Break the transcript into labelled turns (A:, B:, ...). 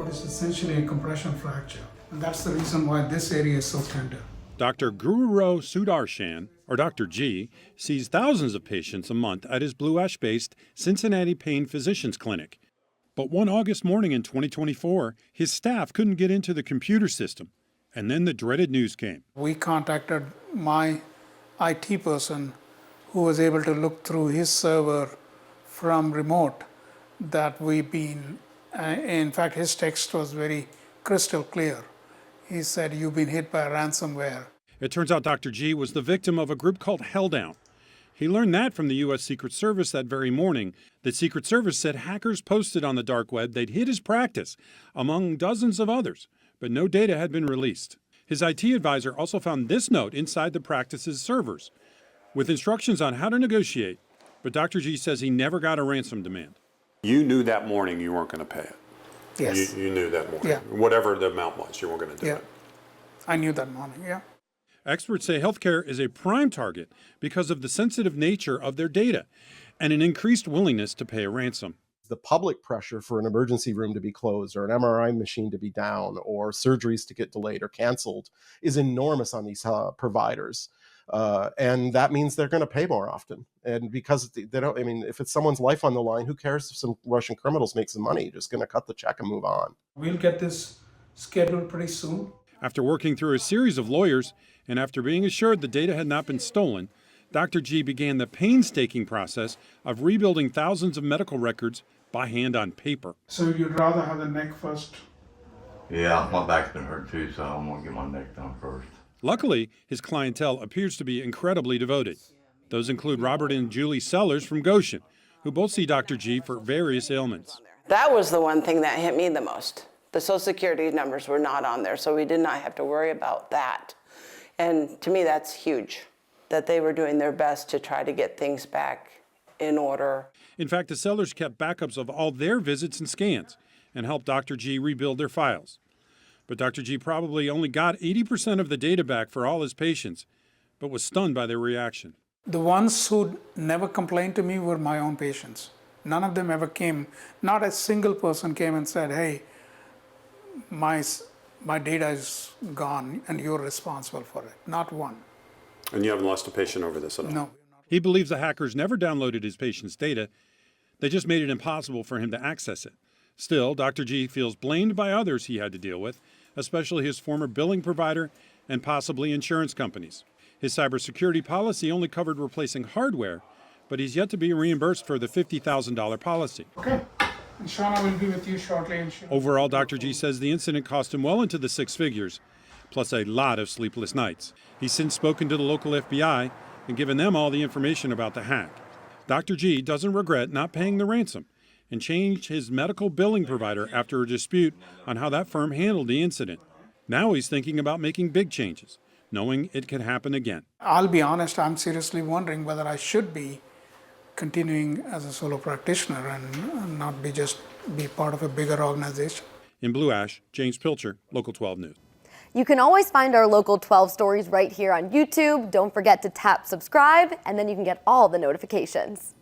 A: is essentially a compression fracture. And that's the reason why this area is so tender.
B: Dr. Gururo Sudarshan, or Dr. G, sees thousands of patients a month at his Blue Ash-based Cincinnati Pain Physicians Clinic. But one August morning in 2024, his staff couldn't get into the computer system. And then the dreaded news came.
A: We contacted my IT person who was able to look through his server from remote that we've been, in fact, his text was very crystal clear. He said, "You've been hit by ransomware."
B: It turns out Dr. G was the victim of a group called Helldown. He learned that from the U.S. Secret Service that very morning. The Secret Service said hackers posted on the dark web they'd hit his practice, among dozens of others, but no data had been released. His IT advisor also found this note inside the practice's servers, with instructions on how to negotiate. But Dr. G says he never got a ransom demand.
C: You knew that morning you weren't going to pay it.
A: Yes.
C: You knew that morning.
A: Yeah.
C: Whatever the amount was, you weren't going to do it.
A: I knew that morning, yeah.
B: Experts say healthcare is a prime target because of the sensitive nature of their data and an increased willingness to pay a ransom.
D: The public pressure for an emergency room to be closed or an MRI machine to be down or surgeries to get delayed or canceled is enormous on these providers. And that means they're going to pay more often. And because they don't, I mean, if it's someone's life on the line, who cares if some Russian criminals make some money? You're just going to cut the check and move on.
A: We'll get this scheduled pretty soon.
B: After working through a series of lawyers and after being assured the data had not been stolen, Dr. G began the painstaking process of rebuilding thousands of medical records by hand on paper.
A: So you'd rather have the neck first?
E: Yeah, my back's been hurt too, so I'm going to get my neck done first.
B: Luckily, his clientele appears to be incredibly devoted. Those include Robert and Julie Sellers from Goshen, who both see Dr. G for various ailments.
F: That was the one thing that hit me the most. The Social Security numbers were not on there, so we did not have to worry about that. And to me, that's huge, that they were doing their best to try to get things back in order.
B: In fact, the Sellers kept backups of all their visits and scans and helped Dr. G rebuild their files. But Dr. G probably only got 80% of the data back for all his patients, but was stunned by their reaction.
A: The ones who never complained to me were my own patients. None of them ever came, not a single person came and said, "Hey, my data is gone and you're responsible for it." Not one.
C: And you haven't lost a patient over this at all?
A: No.
B: He believes the hackers never downloaded his patient's data. They just made it impossible for him to access it. Still, Dr. G feels blamed by others he had to deal with, especially his former billing provider and possibly insurance companies. His cybersecurity policy only covered replacing hardware, but he's yet to be reimbursed for the $50,000 policy.
A: Okay. And Shauna will be with you shortly.
B: Overall, Dr. G says the incident cost him well into the six figures, plus a lot of sleepless nights. He's since spoken to the local FBI and given them all the information about the hack. Dr. G doesn't regret not paying the ransom and changed his medical billing provider after a dispute on how that firm handled the incident. Now he's thinking about making big changes, knowing it could happen again.
A: I'll be honest, I'm seriously wondering whether I should be continuing as a solo practitioner and not be part of a bigger organization.
B: In Blue Ash, James Pilcher, Local 12 News.
G: You can always find our Local 12 stories right here on YouTube. Don't forget to tap subscribe, and then you can get all the notifications.